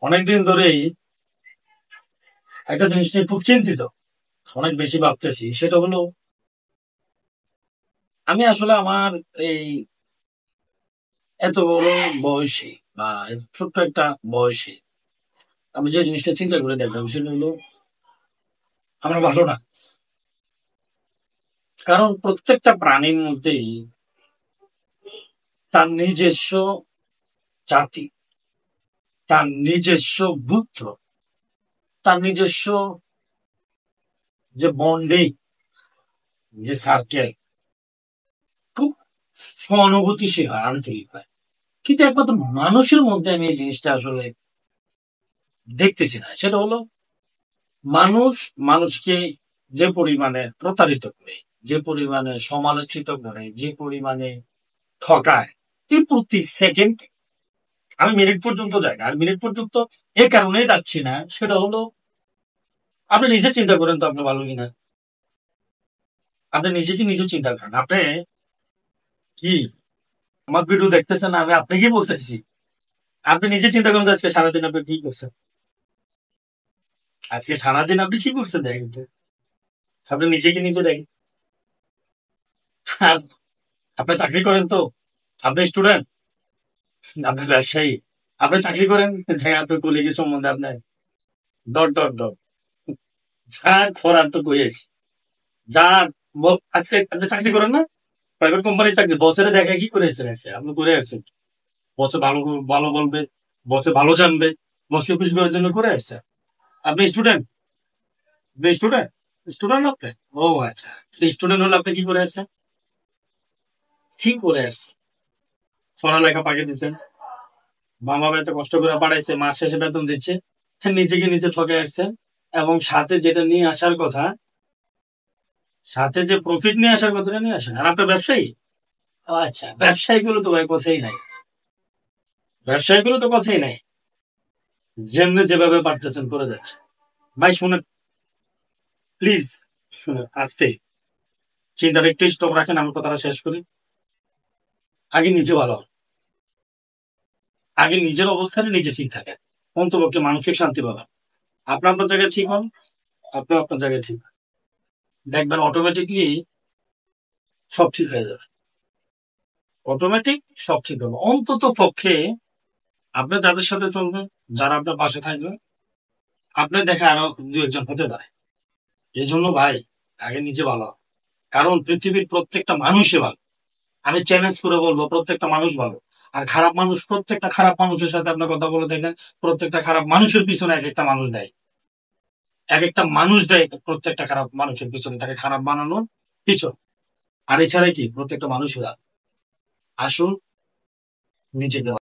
অনেকদিন ধরেই একটা জিনিস নিয়ে খুব চিন্তিত, অনেক বেশি ভাবতেছি। সেটা হলো, আমি আসলে আমার এই এত বড় বয়সে বা ছোট্ট একটা বয়সে আমি যে জিনিসটা চিন্তা করে দেখলাম সেটা হলো, আমরা ভালো না। কারণ প্রত্যেকটা প্রাণীর মধ্যেই তার নিজস্ব জাতি, তার নিজস্ব বুদ্ধ, তার নিজস্ব যে বন্ডিং, যে সার্কেল, খুব সহানুভূতিশীল হয়, আন্তরিক হয়। কিন্তু একমাত্র মানুষের মধ্যে আমি এই জিনিসটা আসলে দেখতেছি না। সেটা হলো, মানুষ মানুষকে যে পরিমাণে প্রতারিত করে, যে পরিমাণে সমালোচিত করে, যে পরিমাণে ঠকায়, এই প্রতি সেকেন্ড, আমি মিনিট পর্যন্ত যাই না। আর মিনিট পর্যন্ত এ কারণেই যাচ্ছি না, সেটা হলো, আপনি নিজে চিন্তা করেন তো আপনি ভালো কিনা। আপনি নিজে কি নিজে চিন্তা করেন, আপনি কি আমার ভিডিও দেখতেছেন না, আমি আপনাকেই বলতেছি। আপনি নিজে চিন্তা করেন তো আজকে সারাদিন আপনি কি করছেন। আজকে সারাদিন আপনি কি করছেন দেখেন তো। আপনি নিজেকে নিজে দেখেন। আর আপনি চাকরি করেন তো, আপনি স্টুডেন্ট, আপনি ব্যবসায়ী, আপনি চাকরি করেন, যে আপনার কলিগের সম্বন্ধে আপনার ডট ডট ডট যা করার তো কইয়েছি। যা আজকে আপনি চাকরি করেন না, প্রাইভেট কোম্পানির চাকরি, বসের দেখা কি করে এসেছেন আজকে আপনি করে আসছেন। বসে ভালো ভালো বলবে, বসে ভালো জানবে, বসকে খুশি করার জন্য করে আসছেন। আপনি স্টুডেন্ট, আপনি স্টুডেন্ট, স্টুডেন্ট আপনি। ও আচ্ছা, স্টুডেন্ট হলে আপনি কি করে আসছেন, কি করে আসছেন। পড়ালেখা পাঠিয়ে দিচ্ছেন, মা বাবা এত কষ্ট করে পাঠাইছে, মাস শেষে বেতন দিচ্ছে, নিজেকে নিজে ঠকে আসছেন। এবং সাথে যেটা নিয়ে আসার কথা, সাথে যে প্রফিট নিয়ে আসার কথাটা নিয়ে আসেন। আর আপনার ব্যবসায়ী, ও আচ্ছা, ব্যবসায়ী গুলো তো ভাই কথাই নাই, ব্যবসায়ী গুলো তো কথাই নাই, যেমনি যেভাবে পারতেছেন করে যাচ্ছে। ভাই শুনে, প্লিজ শুনে আস্তে, চিন্তাটা একটু স্টপ রাখেন, আমার কথাটা শেষ করি। আগে নিজে ভালো হন। আগে নিজের অবস্থানে নিজে ঠিক থাকেন, অন্তপক্ষে মানসিক শান্তি পাবেন। আপনি আপনার জায়গায় ঠিক হন, আপনি আপনার জায়গায় ঠিক হন। দেখবেন অটোমেটিকলি সব ঠিক হয়ে যাবে। অটোমেটিক সব ঠিক হবে। অন্তত পক্ষে আপনি যাদের সাথে চলবেন, যারা আপনার পাশে থাকবে, আপনি দেখে আরো দু একজন হতে পারে। এই জন্য ভাই, আগে নিজে ভালো হন। কারণ পৃথিবীর প্রত্যেকটা মানুষই ভালো। আমি চ্যালেঞ্জ করে বলবো, প্রত্যেকটা মানুষ ভালো। আর খারাপ মানুষ, প্রত্যেকটা খারাপ মানুষের সাথে আপনার কথা বলে দেখেন, প্রত্যেকটা খারাপ মানুষের পিছনে এক একটা মানুষ দেয়, এক একটা মানুষ দেয় প্রত্যেকটা খারাপ মানুষের পিছনে, তাকে খারাপ বানানোর পিছন। আর এছাড়া কি, প্রত্যেকটা মানুষরা আসুন নিজেকে